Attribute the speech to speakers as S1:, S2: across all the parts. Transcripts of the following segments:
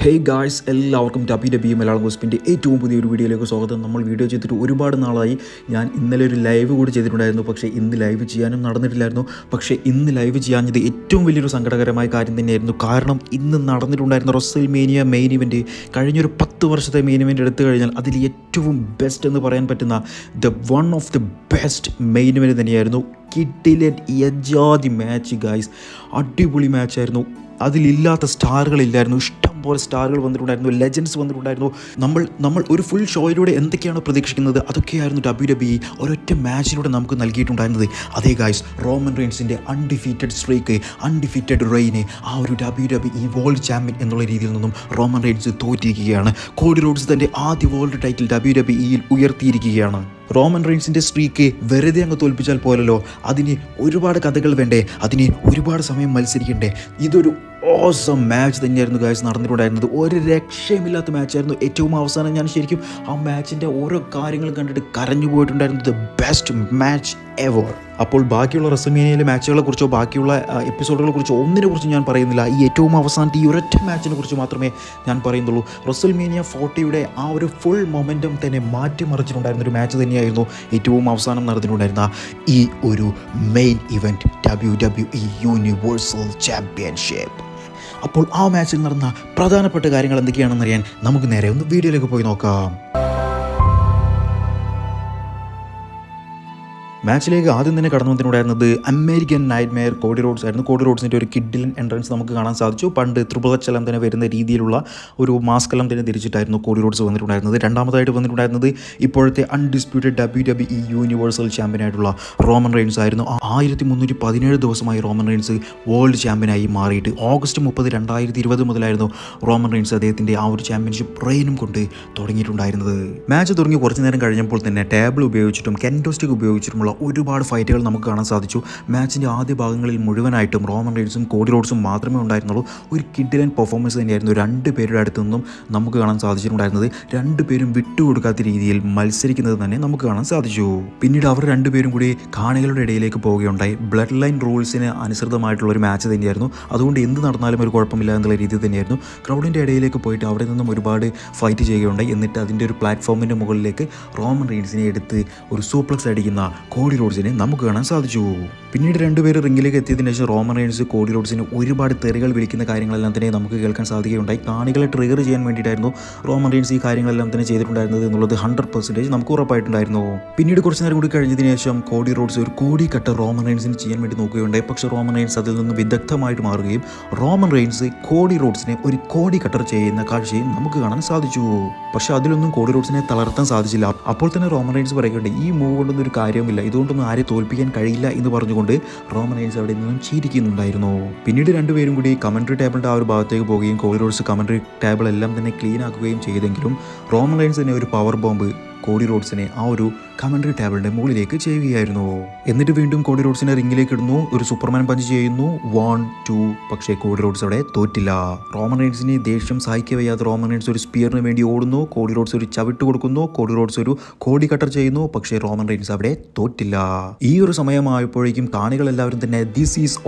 S1: Hey guys, എല്ലാവർക്കും WWE Malayalam ഗോസിപ്പിൻ്റെ ഏറ്റവും പുതിയൊരു വീഡിയോയിലേക്ക് സ്വാഗതം. നമ്മൾ വീഡിയോ ചെയ്തിട്ട് ഒരുപാട് നാളായി. ഞാൻ ഇന്നലെ ഒരു ലൈവ് കൂടി ചെയ്തിട്ടുണ്ടായിരുന്നു, പക്ഷേ ഇന്ന് ലൈവ് ചെയ്യാനും നടന്നിട്ടില്ലായിരുന്നു. പക്ഷേ ഇന്ന് ലൈവ് ചെയ്യാഞ്ഞത് ഏറ്റവും വലിയൊരു സങ്കടകരമായ കാര്യം തന്നെയായിരുന്നു. കാരണം ഇന്ന് നടന്നിട്ടുണ്ടായിരുന്ന റെസൽമേനിയ മെയിൻ ഇവൻറ്റ് കഴിഞ്ഞൊരു 10 വർഷത്തെ മെയിൻ ഇവൻറ്റ് എടുത്തു കഴിഞ്ഞാൽ അതിൽ ഏറ്റവും ബെസ്റ്റ് എന്ന് പറയാൻ പറ്റുന്ന one of the best main event തന്നെയായിരുന്നു. കിഡിലൻ യജാതി മാച്ച് ഗായ്സ്, അടിപൊളി മാച്ചായിരുന്നു. അതിലില്ലാത്ത സ്റ്റാറുകളില്ലായിരുന്നു. ഇഷ്ടംപോലെ സ്റ്റാറുകൾ വന്നിട്ടുണ്ടായിരുന്നു, ലെജൻഡ്സ് വന്നിട്ടുണ്ടായിരുന്നു. നമ്മൾ ഒരു ഫുൾ ഷോയിലൂടെ എന്തൊക്കെയാണ് പ്രതീക്ഷിക്കുന്നത് അതൊക്കെയായിരുന്നു WWE ഒരൊറ്റ മാച്ചിലൂടെ നമുക്ക് നൽകിയിട്ടുണ്ടായിരുന്നത്. അതേ guys, Roman റെയിൻസിൻ്റെ undefeated streak, undefeated rain, ആ ഒരു WWE വേൾഡ് ചാമ്പ്യൻ എന്നുള്ള രീതിയിൽ നിന്നും റോമൻ റെയിൻസ് തോറ്റിരിക്കുകയാണ്. കോഡി റോഡ്സ് തൻ്റെ ആദ്യ വേൾഡ് ടൈറ്റിൽ WWEയിൽ ഉയർത്തിയിരിക്കുകയാണ്. റോമൻ റെയിൻസിൻ്റെ സ്ട്രീക്ക് വെറുതെ അങ്ങ് തോൽപ്പിച്ചാൽ പോലല്ലോ, അതിന് ഒരുപാട് കഥകൾ വേണ്ടേ, അതിന് ഒരുപാട് സമയം മത്സരിക്കണ്ടേ. ഇതൊരു ഓസം മാച്ച് തന്നെയായിരുന്നു ഗായ്സ് നടന്നിട്ടുണ്ടായിരുന്നത്. ഒരു രക്ഷയുമില്ലാത്ത മാച്ചായിരുന്നു. ഏറ്റവും അവസാനം ഞാൻ ശരിക്കും ആ മാച്ചിൻ്റെ ഓരോ കാര്യങ്ങളും കണ്ടിട്ട് കരഞ്ഞു പോയിട്ടുണ്ടായിരുന്നു. The best match ever. അപ്പോൾ ബാക്കിയുള്ള റെസൽമേനിയയിലെ മാച്ചുകളെ കുറിച്ചോ ബാക്കിയുള്ള എപ്പിസോഡുകളെ കുറിച്ചോ ഒന്നിനെ കുറിച്ച് ഞാൻ പറയുന്നില്ല. ഈ ഏറ്റവും അവസാനത്തെ ഈ ഒരൊറ്റ മാച്ചിനെ കുറിച്ച് മാത്രമേ ഞാൻ പറയുന്നുള്ളൂ. റെസൽമേനിയ 40യുടെ ആ ഒരു ഫുൾ മൊമെൻറ്റം തന്നെ മാറ്റിമറിച്ചിട്ടുണ്ടായിരുന്ന ഒരു മാച്ച് തന്നെയായിരുന്നു ഏറ്റവും അവസാനം നടന്നിട്ടുണ്ടായിരുന്ന ഈ ഒരു main event, WWE universal championship. അപ്പോൾ ആ മാച്ചിൽ നടന്ന പ്രധാനപ്പെട്ട കാര്യങ്ങൾ എന്തൊക്കെയാണെന്നറിയാൻ നമുക്ക് നേരെ ഒന്ന് വീഡിയോയിലേക്ക് പോയി നോക്കാം. മാച്ചിലേക്ക് ആദ്യം തന്നെ കടന്നു വന്നിട്ടുണ്ടായിരുന്നത് അമേരിക്കൻ നൈറ്റ്മെയർ കോഡി റോഡ്സ് ആയിരുന്നു. കോഡി റോഡ്സിൻ്റെ ഒരു കിഡിലൻ എൻട്രൻസ് നമുക്ക് കാണാൻ സാധിച്ചു. പണ്ട് ത്രിപിൾ എച്ച് എല്ലാം തന്നെ വരുന്ന രീതിയിലുള്ള ഒരു മാസ്ക് എല്ലാം തന്നെ തിരിച്ചിട്ടായിരുന്നു കോഡി റോഡ്സ് വന്നിട്ടുണ്ടായിരുന്നത്. രണ്ടാമതായിട്ട് വന്നിട്ടുണ്ടായിരുന്നത് ഇപ്പോഴത്തെ അൺഡിസ്പ്യൂട്ടഡ് WWE യൂണിവേഴ്സൽ ചാമ്പ്യനായിട്ടുള്ള റോമൻ റെയിൻസ് ആയിരുന്നു. 1317 ദിവസമായി റോമൻ റെയിൻസ് വേൾഡ് ചാമ്പ്യനായി മാറിയിട്ട് ഓഗസ്റ്റ് 30, 2020 മുതലായിരുന്നു റോമൻ റെയിൻസ് അദ്ദേഹത്തിൻ്റെ ആ ഒരു ചാമ്പ്യൻഷിപ്പ് റെയിനും കൊണ്ട് തുടങ്ങിയിട്ടുണ്ടായിരുന്നത്. മാച്ച് തുടങ്ങി കുറച്ച് നേരം കഴിഞ്ഞപ്പോൾ തന്നെ ടേബിൾ ഉപയോഗിച്ചിട്ടും കെൻഡോസ്റ്റിക് ഉപയോഗിച്ചിട്ടുമുള്ള ഒരുപാട് ഫൈറ്റുകൾ നമുക്ക് കാണാൻ സാധിച്ചു. മാച്ചിൻ്റെ ആദ്യ ഭാഗങ്ങളിൽ മുഴുവനായിട്ടും റോമൻ റെയിൻസും കോഡി റോഡ്സും മാത്രമേ ഉണ്ടായിരുന്നുള്ളൂ. ഒരു കിഡിലൻ പെർഫോമൻസ് തന്നെയായിരുന്നു രണ്ട് പേരുടെ അടുത്തു നിന്നും നമുക്ക് കാണാൻ സാധിച്ചിട്ടുണ്ടായിരുന്നത്. രണ്ടുപേരും വിട്ടുകൊടുക്കാത്ത രീതിയിൽ മത്സരിക്കുന്നത് തന്നെ നമുക്ക് കാണാൻ സാധിച്ചു. പിന്നീട് അവർ രണ്ടുപേരും കൂടി കാണികളുടെ ഇടയിലേക്ക് പോവുകയുണ്ടായി. ബ്ലഡ് ലൈൻ റൂൾസിന് അനുസൃതമായിട്ടുള്ള ഒരു മാച്ച് തന്നെയായിരുന്നു. അതുകൊണ്ട് എന്ത് നടന്നാലും ഒരു കുഴപ്പമില്ല എന്നുള്ള രീതിയിൽ തന്നെയായിരുന്നു. ക്രൗഡിൻ്റെ ഇടയിലേക്ക് പോയിട്ട് അവിടെ നിന്നും ഒരുപാട് ഫൈറ്റ് ചെയ്യുകയുണ്ടായി. എന്നിട്ട് അതിൻ്റെ ഒരു പ്ലാറ്റ്ഫോമിൻ്റെ മുകളിലേക്ക് റോമൻ റെയിൻസിനെ എടുത്ത് ഒരു സൂപ്ലക്സ് അടിക്കുന്ന കോഡി റോഡ്സിനെ നമുക്ക് കാണാൻ സാധിച്ചു. പിന്നീട് രണ്ടുപേരും റിംഗിലേക്ക് എത്തിയതിനു ശേഷം റോമൻ റെയിൻസ് കോഡി റോഡ്സിന് ഒരുപാട് തെറികൾ വിളിക്കുന്ന കാര്യങ്ങളെല്ലാം തന്നെ നമുക്ക് കേൾക്കാൻ സാധിക്കുകയുണ്ടായി. കാണികളെ ട്രിഗർ ചെയ്യാൻ വേണ്ടിയിട്ടായിരുന്നു റോമൻ റെയിൻസ് ഈ കാര്യങ്ങളെല്ലാം തന്നെ ചെയ്തിട്ടുണ്ടായിരുന്നത് എന്നുള്ളത് 100% നമുക്ക് ഉറപ്പായിട്ടുണ്ടായിരുന്നു. പിന്നീട് കുറച്ച് നേരം കൂടി കഴിഞ്ഞതിന് ശേഷം കോഡി റോഡ്സ് ഒരു കോടി കട്ട് റോമൻ റെയിൻസിന് ചെയ്യാൻ വേണ്ടി നോക്കുകയുണ്ടായി. പക്ഷേ റോമൻ റെയിൻസ് അതിൽ നിന്ന് വിദഗ്ധമായിട്ട് മാറുകയും റോമൻ റെയിൻസ് കോഡി റോഡ്സിനെ ഒരു കോടി കട്ടർ ചെയ്യുന്ന കാഴ്ചയും നമുക്ക് കാണാൻ സാധിച്ചു. പക്ഷേ അതിലൊന്നും കോഡി റോഡ്സിനെ തളർത്താൻ സാധിച്ചില്ല. അപ്പോൾ തന്നെ റോമൻ റെയിൻസ് പറയുകയുണ്ടായി, ഈ മൂവ് കൊണ്ടൊന്നും ഒരു കാര്യമില്ല, ഇതുകൊണ്ടൊന്നും ആരെ തോൽപ്പിക്കാൻ കഴിയില്ല എന്ന് പറഞ്ഞുകൊണ്ട് റോമൻ റെയിൻസ് അവിടെ നിന്നും ചിരിക്കുന്നുണ്ടായിരുന്നു. പിന്നീട് രണ്ടുപേരും കൂടി കമൻട്രി ടേബിളിൻ്റെ ആ ഒരു ഭാഗത്തേക്ക് പോവുകയും കോഡി റോഡ്സ് കമൻട്രി ടേബിൾ എല്ലാം തന്നെ ക്ലീൻ ആക്കുകയും ചെയ്തെങ്കിലും റോമൻ റെയിൻസ് തന്നെ ഒരു പവർ ബോംബ് കോഡി റോഡ്സിനെ ആ ഒരു കമൻട്രി ടേബിളിൻ്റെ മുകളിലേക്ക് ചെയ്യുകയായിരുന്നു. എന്നിട്ട് വീണ്ടും കോഡി റോഡ്സിനെ റിംഗിലേക്ക് ഇടുന്നു, ഒരു സൂപ്പർമാൻ പഞ്ച് ചെയ്യുന്നു, 1, 2. പക്ഷേ കോഡി റോഡ്സ് അവിടെ തോറ്റില്ല. റോമൻ റെയിൻസിന് ദേഷ്യം സഹിക്കുക വയ്യാതെ റോമൻ റെയിൻസ് ഒരു സ്പിയറിന് വേണ്ടി ഓടുന്നു. കോഡി റോഡ്സ് ഒരു ചവിട്ട് കൊടുക്കുന്നു. കോഡി റോഡ്സ് ഒരു കോടി കട്ടർ ചെയ്യുന്നു. പക്ഷേ റോമൻ റെയിൻസ് അവിടെ തോറ്റില്ല. ഈ ഒരു സമയമായപ്പോഴേക്കും കാണികളെല്ലാവരും തന്നെ ദിസ് ഈസ്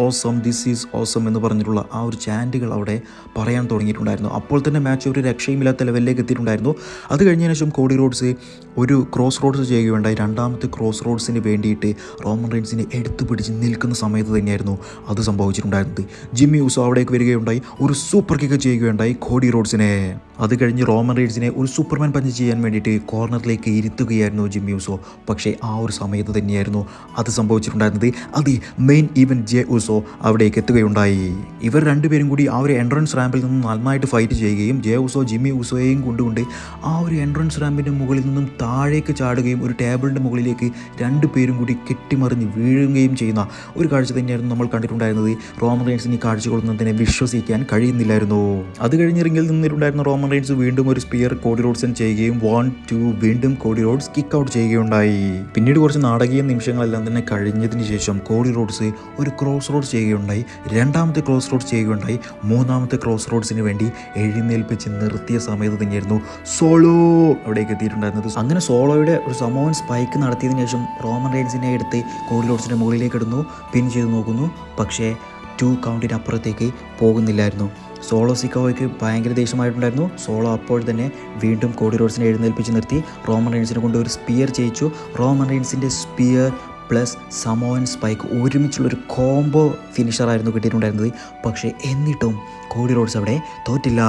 S1: ഓസം എന്ന് പറഞ്ഞിട്ടുള്ള ആ ഒരു ചാൻറ്റുകൾ അവിടെ പറയാൻ തുടങ്ങിയിട്ടുണ്ടായിരുന്നു. അപ്പോൾ തന്നെ മാച്ച് ഒരു രക്ഷയുമില്ലാത്ത ലെവലിലേക്ക് എത്തിയിട്ടുണ്ടായിരുന്നു. അത് കഴിഞ്ഞതിന് ശേഷം കോഡി റോഡ്സ് ഒരു ക്രോസ് റോഡ്സ് ചെയ്യുകയുണ്ടായി. രണ്ടാമത്തെ ക്രോസ് റോഡ്സിന് വേണ്ടിയിട്ട് റോമൻ റെയിൻസിനെ എടുത്തു പിടിച്ച് നിൽക്കുന്ന സമയത്ത് തന്നെയായിരുന്നു അത് സംഭവിച്ചിട്ടുണ്ടായിരുന്നത്. ജിമ്മി യൂസോ അവിടേക്ക് വരികയുണ്ടായി, ഒരു സൂപ്പർ കിക്ക് ചെയ്യുകയുണ്ടായി കോഡി റോഡ്സിനെ. അത് കഴിഞ്ഞ് റോമൻ റെയിൻസിനെ ഒരു സൂപ്പർമാൻ പഞ്ച് ചെയ്യാൻ വേണ്ടിയിട്ട് കോർണറിലേക്ക് ഇരുത്തുകയായിരുന്നു ജിമ്മി യൂസോ. പക്ഷേ ആ ഒരു സമയത്ത് തന്നെയായിരുന്നു അത് സംഭവിച്ചിട്ടുണ്ടായിരുന്നത്. അത് മെയിൻ ഈവൻറ്റ് ജെ യൂസോ അവിടേക്ക് എത്തുകയുണ്ടായി. ഇവർ രണ്ടുപേരും കൂടി ആ ഒരു എൻട്രൻസ് റാമ്പിൽ നിന്നും നന്നായിട്ട് ഫൈറ്റ് ചെയ്യുകയും ജെ യൂസോ ജിമ്മി യൂസോയെയും കൊണ്ടുകൊണ്ട് ആ ഒരു എൻട്രൻസ് റാമ്പിൻ്റെ മുകളിൽ നിന്നും താഴേക്ക് ചാടുകയും ഒരു ടേബിളിൻ്റെ മുകളിലേക്ക് രണ്ടുപേരും കൂടി കെട്ടിമറിഞ്ഞ് വീഴുകയും ചെയ്യുന്ന ഒരു കാഴ്ച തന്നെയായിരുന്നു നമ്മൾ കണ്ടിട്ടുണ്ടായിരുന്നത്. റോമൻ റെയിൻസിന് ഈ കാഴ്ചകളൊന്നും തന്നെ വിശ്വസിക്കാൻ കഴിയുന്നില്ലായിരുന്നു. അത് കഴിഞ്ഞ് റിംഗിൽ നിന്നിട്ടുണ്ടായിരുന്ന റോമൻ റെയിൻസ് വീണ്ടും ഒരു സ്പിയർ കോഡി റോഡ്സിന് ചെയ്യുകയും 1, 2 വീണ്ടും കോഡി റോഡ്സ് കിക്ക് ഔട്ട് ചെയ്യുകയുണ്ടായി. പിന്നീട് കുറച്ച് നാടകീയ നിമിഷങ്ങളെല്ലാം തന്നെ കഴിഞ്ഞതിന് ശേഷം കോഡി റോഡ്സ് ഒരു ക്രോസ് റോഡ്സ് ചെയ്യുകയുണ്ടായി. രണ്ടാമത്തെ ക്രോസ് റോഡ്സ് ചെയ്യുകയുണ്ടായി. മൂന്നാമത്തെ ക്രോസ് റോഡ്സിന് വേണ്ടി എഴുന്നേൽപ്പിച്ച് നിർത്തിയ സമയത്ത് തന്നെയായിരുന്നു സോളോ അവിടേക്ക് എത്തിയിട്ടുണ്ടായിരുന്നത്. അങ്ങനെ സോളോയുടെ ഒരു സമോൺ സ്പൈക്ക് നടത്തിയതിനു ശേഷം റോമൻ റെയിൻസിനെ എടുത്ത് കോഡി റോഡ്സിൻ്റെ മുകളിലേക്ക് ഇടുന്നു, പിൻ ചെയ്ത് നോക്കുന്നു. പക്ഷേ 2 കൗണ്ടിന് അപ്പുറത്തേക്ക് പോകുന്നില്ലായിരുന്നു. സോളോ സിക്കോയ്ക്ക് ഭയങ്കര ദേഷ്യമായിട്ടുണ്ടായിരുന്നു. സോളോ അപ്പോൾ തന്നെ വീണ്ടും കോഡി റോഡ്സിനെ എഴുന്നേൽപ്പിച്ച് നിർത്തി റോമൻ റെയിൻസിനെ കൊണ്ട് ഒരു സ്പിയർ ചെയ്യിച്ചു. റോമൻ റെയിൻസിൻ്റെ സ്പിയർ പ്ലസ് സമോൻ സ്പൈക്ക് ഒരുമിച്ചുള്ളൊരു കോംബോ ഫിനിഷറായിരുന്നു കിട്ടിയിട്ടുണ്ടായിരുന്നത്. പക്ഷേ എന്നിട്ടും കോഡി റോഡ്സ് അവിടെ തോറ്റില്ല.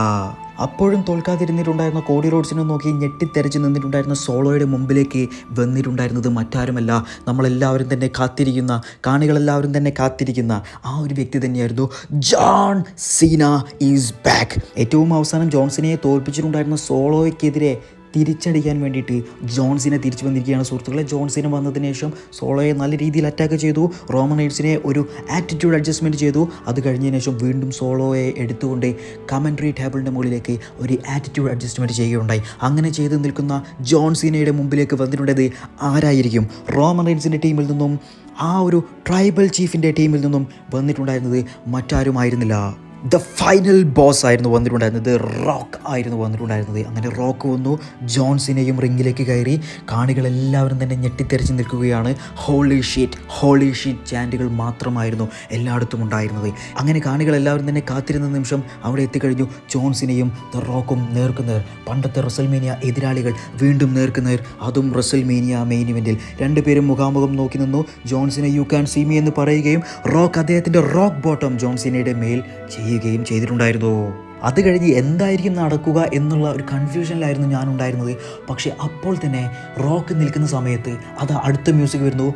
S1: അപ്പോഴും തോൽക്കാതിരുന്നിട്ടുണ്ടായിരുന്ന കോഡി റോഡ്സിനെ നോക്കി ഞെട്ടിത്തെരച്ച് നിന്നിട്ടുണ്ടായിരുന്ന സോളോയുടെ മുമ്പിലേക്ക് വന്നിട്ടുണ്ടായിരുന്നത് മറ്റാരുമല്ല, നമ്മളെല്ലാവരും തന്നെ കാത്തിരിക്കുന്ന, കാണികളെല്ലാവരും തന്നെ കാത്തിരിക്കുന്ന ആ ഒരു വ്യക്തി തന്നെയായിരുന്നു ജോൺ സീന ഈസ് ബാക്ക്. ഏറ്റവും അവസാനം ജോൺ സീനയെ തോൽപ്പിച്ചിട്ടുണ്ടായിരുന്ന സോളോയ്ക്കെതിരെ തിരിച്ചടിക്കാൻ വേണ്ടിയിട്ട് ജോൺസിനെ തിരിച്ചു വന്നിരിക്കുകയാണ് സുഹൃത്തുക്കളെ. ജോൺസിനെ വന്നതിന് ശേഷം സോളോയെ നല്ല രീതിയിൽ അറ്റാക്ക് ചെയ്തു. റോമൻ റെയിൻസിനെ ഒരു ആറ്റിറ്റ്യൂഡ് അഡ്ജസ്റ്റ്മെൻറ്റ് ചെയ്തു. അത് കഴിഞ്ഞതിന് ശേഷം വീണ്ടും സോളോയെ എടുത്തുകൊണ്ട് കമൻട്രി ടേബിളിൻ്റെ മുകളിലേക്ക് ഒരു ആറ്റിറ്റ്യൂഡ് അഡ്ജസ്റ്റ്മെൻറ്റ് ചെയ്യുകയുണ്ടായി. അങ്ങനെ ചെയ്ത് നിൽക്കുന്ന ജോൺസിനയുടെ മുമ്പിലേക്ക് വന്നിട്ടുള്ളത് ആരായിരിക്കും? റോമൻ റെയിൻസിൻ്റെ ടീമിൽ നിന്നും ആ ഒരു ട്രൈബൽ ചീഫിൻ്റെ ടീമിൽ നിന്നും വന്നിട്ടുണ്ടായിരുന്നത് മറ്റാരുമായിരുന്നില്ല, ദ ഫൈനൽ ബോസ് ആയിരുന്നു വന്നിട്ടുണ്ടായിരുന്നത്, റോക്ക് ആയിരുന്നു വന്നിട്ടുണ്ടായിരുന്നത്. അങ്ങനെ റോക്ക് വന്നു, ജോൺസിനെയും റിങ്ങിലേക്ക് കയറി. കാണികളെല്ലാവരും തന്നെ ഞെട്ടിത്തെറിച്ച് നിൽക്കുകയാണ്. ഹോളി ഷീറ്റ് ചാൻറ്റുകൾ മാത്രമായിരുന്നു എല്ലായിടത്തും ഉണ്ടായിരുന്നത്. അങ്ങനെ കാണികളെല്ലാവരും തന്നെ കാത്തിരുന്ന നിമിഷം അവിടെ എത്തിക്കഴിഞ്ഞു. ജോൺസിനെയും ദ റോക്കും നേർക്കുനേർ, പണ്ടത്തെ റസൽമേനിയ എതിരാളികൾ വീണ്ടും നേർക്കുനേർ, അതും റസൽമേനിയ മെയിൻ ഇവൻറ്റിൽ. രണ്ടുപേരും മുഖാമുഖം നോക്കി നിന്നു. ജോൺസിനെ യു ക്യാൻ സീ മീ എന്ന് പറയുകയും റോക്ക് അദ്ദേഹത്തിൻ്റെ റോക്ക് ബോട്ടം ജോൺസിനയുടെ മേൽ ചെയ്യുകയും ചെയ്തിട്ടുണ്ടായിരുന്നു. അത് കഴിഞ്ഞ് എന്തായിരിക്കും നടക്കുക എന്നുള്ള ഒരു കൺഫ്യൂഷനിലായിരുന്നു ഞാനുണ്ടായിരുന്നത്. പക്ഷേ അപ്പോൾ തന്നെ റോക്ക് നിൽക്കുന്ന സമയത്ത് അത് അടുത്ത മ്യൂസിക് വരുന്നു.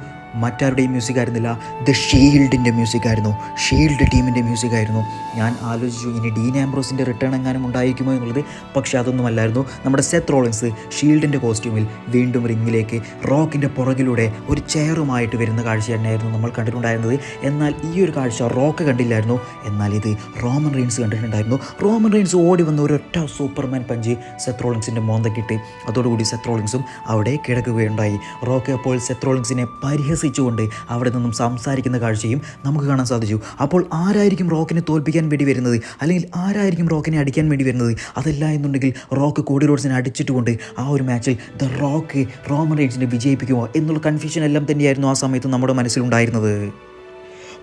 S1: മറ്റാരുടെയും മ്യൂസിക് ആയിരുന്നില്ല, ദ ഷീൽഡിൻ്റെ മ്യൂസിക് ആയിരുന്നു, ഷീൽഡ് ടീമിൻ്റെ മ്യൂസിക് ആയിരുന്നു. ഞാൻ ആലോചിച്ചു ഇനി ഡീൻ ആംബ്രോസിൻ്റെ റിട്ടേൺ എങ്ങാനും ഉണ്ടായിരിക്കുമോ എന്നുള്ളത്. പക്ഷേ അതൊന്നുമല്ലായിരുന്നു. നമ്മുടെ സെത്ത് റോളിൻസ് ഷീൽഡിൻ്റെ കോസ്റ്റ്യൂമിൽ വീണ്ടും റിങ്ങിലേക്ക് റോക്കിൻ്റെ പുറകിലൂടെ ഒരു ചെയറുമായിട്ട് വരുന്ന കാഴ്ച തന്നെയായിരുന്നു നമ്മൾ കണ്ടിട്ടുണ്ടായിരുന്നത്. എന്നാൽ ഈ ഒരു കാഴ്ച റോക്ക് കണ്ടില്ലായിരുന്നു. എന്നാൽ ഇത് റോമൻ റെയിൻസ് കണ്ടിട്ടുണ്ടായിരുന്നു. റോമൻ റെയിൻസ് ഓടി വന്ന ഒരൊറ്റ സൂപ്പർമാൻ പഞ്ച് സെത്ത് റോളിൻസിൻ്റെ മോന്തക്കിട്ട് അതോടുകൂടി സെത്ത് റോളിൻസും അവിടെ കിടക്കുകയുണ്ടായി. റോക്ക് അപ്പോൾ സെത്ത് റോളിൻസിനെ കൊണ്ട് അവിടെ നിന്നും സംസാരിക്കുന്ന കാഴ്ചയും നമുക്ക് കാണാൻ സാധിച്ചു. അപ്പോൾ ആരായിരിക്കും റോക്കിനെ തോൽപ്പിക്കാൻ വേണ്ടി വരുന്നത്, അല്ലെങ്കിൽ ആരായിരിക്കും റോക്കിനെ അടിക്കാൻ വേണ്ടി വരുന്നത്? അതല്ല എന്നുണ്ടെങ്കിൽ റോക്ക് കോഡി റോഡ്സിനെ അടിച്ചിട്ടുകൊണ്ട് ആ ഒരു മാച്ചിൽ ദ റോക്ക് റോമൻ റെയിൻസിനെ വിജയിപ്പിക്കുമോ എന്നുള്ള കൺഫ്യൂഷൻ എല്ലാം തന്നെയായിരുന്നു ആ സമയത്ത് നമ്മുടെ മനസ്സിലുണ്ടായിരുന്നത്.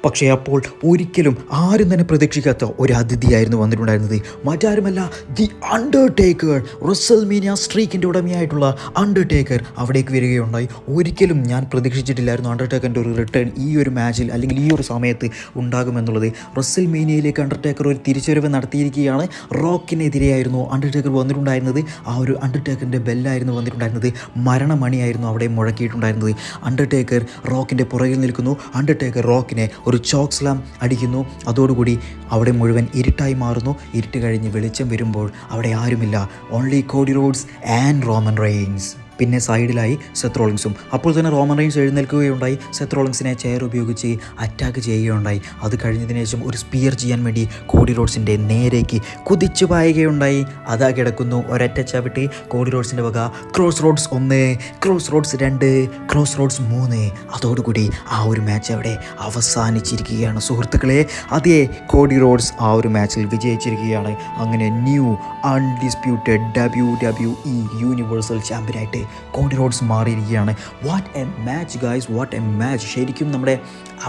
S1: പക്ഷേ അപ്പോൾ ഒരിക്കലും ആരും തന്നെ പ്രതീക്ഷിക്കാത്ത ഒരു അതിഥിയായിരുന്നു വന്നിട്ടുണ്ടായിരുന്നത്. മറ്റാരുമല്ല, ദി അണ്ടർടേക്കർ, റസൽമേനിയ സ്ട്രീക്കിൻ്റെ ഉടമയായിട്ടുള്ള അണ്ടർടേക്കർ അവിടേക്ക് വരികയുണ്ടായി. ഒരിക്കലും ഞാൻ പ്രതീക്ഷിച്ചിട്ടില്ലായിരുന്നു അണ്ടർടേക്കറിൻ്റെ ഒരു റിട്ടേൺ ഈ ഒരു മാച്ചിൽ അല്ലെങ്കിൽ ഈ ഒരു സമയത്ത് ഉണ്ടാകുമെന്നുള്ളത്. റസൽമേനിയയിലേക്ക് അണ്ടർടേക്കർ ഒരു തിരിച്ചുവരവ് നടത്തിയിരിക്കുകയാണ്. റോക്കിനെതിരെയായിരുന്നു അണ്ടർടേക്കർ വന്നിട്ടുണ്ടായിരുന്നത്. ആ ഒരു അണ്ടർടേക്കറിൻ്റെ ബെല്ലായിരുന്നു വന്നിട്ടുണ്ടായിരുന്നത്. മരണമണിയായിരുന്നു അവിടെ മുഴക്കിയിട്ടുണ്ടായിരുന്നത്. അണ്ടർടേക്കർ റോക്കിൻ്റെ പുറകിൽ നിൽക്കുന്നു. അണ്ടർടേക്കർ റോക്കിനെ ഒരു ചോക്ക് സ്ലാം അടിക്കുന്നു. അതോടുകൂടി അവിടെ മുഴുവൻ ഇരുട്ടായി മാറുന്നു. ഇരുട്ട് കഴിഞ്ഞ് വെളിച്ചം വരുമ്പോൾ അവിടെ ആരുമില്ല, only Cody Rhodes and Roman Reigns. പിന്നെ സൈഡിലായി സെത്ത് റോളിൻസും. അപ്പോൾ തന്നെ റോമൻ റെയിൻസ് എഴുന്നേൽക്കുകയുണ്ടായി. സെത്ത് റോളിൻസിനെ ചെയർ ഉപയോഗിച്ച് അറ്റാക്ക് ചെയ്യുകയുണ്ടായി. അത് കഴിഞ്ഞതിന് ശേഷം ഒരു സ്പിയർ ചെയ്യാൻ വേണ്ടി കോഡി റോഡ്സിൻ്റെ നേരേക്ക് കുതിച്ചു പായുകയുണ്ടായി. അതാ കിടക്കുന്നു ഒരൊറ്റ ചവിട്ടി. കോഡി റോഡ്സിൻ്റെ വക cross Rhodes 1, cross Rhodes 2, cross Rhodes 3. അതോടുകൂടി ആ ഒരു മാച്ച് അവിടെ അവസാനിച്ചിരിക്കുകയാണ് സുഹൃത്തുക്കളെ. അതേ കോഡി റോഡ്സ് ആ ഒരു മാച്ചിൽ വിജയിച്ചിരിക്കുകയാണ്. അങ്ങനെ ന്യൂ അൺഡിസ്പ്യൂട്ടഡ് WWE യൂണിവേഴ്സൽ ചാമ്പ്യനായിട്ട് കോഡി റോഡ്സ് മാറിയിരിക്കുകയാണ്. What a match guys, what a match. ശരിക്കും നമ്മുടെ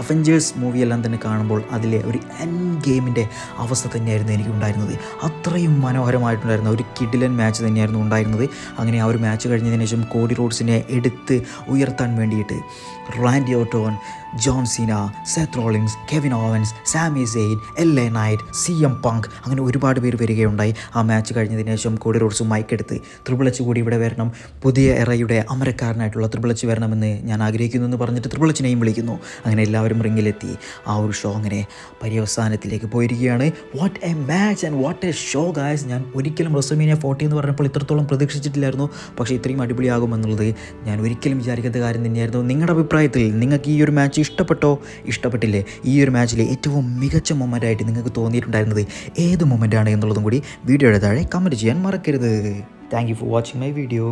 S1: അവഞ്ചേഴ്സ് മൂവിയെല്ലാം തന്നെ കാണുമ്പോൾ അതിലെ ഒരു എൻഡ് ഗെയിമിൻ്റെ അവസ്ഥ തന്നെയായിരുന്നു എനിക്കുണ്ടായിരുന്നത്. അത്രയും മനോഹരമായിട്ടുണ്ടായിരുന്ന ഒരു കിഡിലൻ മാച്ച് തന്നെയായിരുന്നു ഉണ്ടായിരുന്നത്. അങ്ങനെ ആ ഒരു മാച്ച് കഴിഞ്ഞതിന് ശേഷം കോഡി റോഡ്സിനെ എടുത്ത് ഉയർത്താൻ വേണ്ടിയിട്ട് Randy Orton, John Cena, Seth Rollins, Kevin Owens, Sami Zayn, LA Knight, CM Punk, അങ്ങനെ ഒരുപാട് പേര് വരികയുണ്ടായി. ആ മാച്ച് കഴിഞ്ഞതിന് ശേഷം കോഡി റോഡ്സും മൈക്കെടുത്ത് ട്രിപ്പിൾ എച്ച് കൂടി ഇവിടെ വരണം, പുതിയ എറയുടെ അമരക്കാരനായിട്ടുള്ള ട്രിപ്പിൾ എച്ച് വരണമെന്ന് ഞാൻ ആഗ്രഹിക്കുന്നു എന്ന് പറഞ്ഞിട്ട് ട്രിപ്പിൾ എച്ചിനെയും വിളിക്കുന്നു. അങ്ങനെ എല്ലാവരും റിങ്ങിലെത്തി. ആ ഒരു ഷോ അങ്ങനെ പര്യവസാനത്തിലേക്ക് പോയിരിക്കുകയാണ്. What a match and what A show guys. ഞാൻ ഒരിക്കലും റസൽമേനിയ 40 എന്ന് പറഞ്ഞപ്പോൾ ഇത്രത്തോളം പ്രതീക്ഷിച്ചിട്ടില്ലായിരുന്നു. പക്ഷേ ഇത്രയും അടിപൊളിയാകുമെന്നുള്ളത് ഞാൻ ഒരിക്കലും വിചാരിക്കാത്ത കാര്യം തന്നെയായിരുന്നു. നിങ്ങളുടെ അഭിപ്രായത്തിൽ നിങ്ങൾക്ക് ഈ ഒരു മാച്ച് ഇഷ്ടപ്പെട്ടോ ഇഷ്ടപ്പെട്ടില്ലേ? ഈ ഒരു മാച്ചിലെ ഏറ്റവും മികച്ച മൊമെൻ്റായിട്ട് നിങ്ങൾക്ക് തോന്നിയിട്ടുണ്ടായിരുന്നത് ഏത് മൊമെൻ്റാണ് എന്നുള്ളതും കൂടി വീഡിയോയുടെ താഴെ കമൻറ്റ് ചെയ്യാൻ മറക്കരുത്. Thank you for watching my video.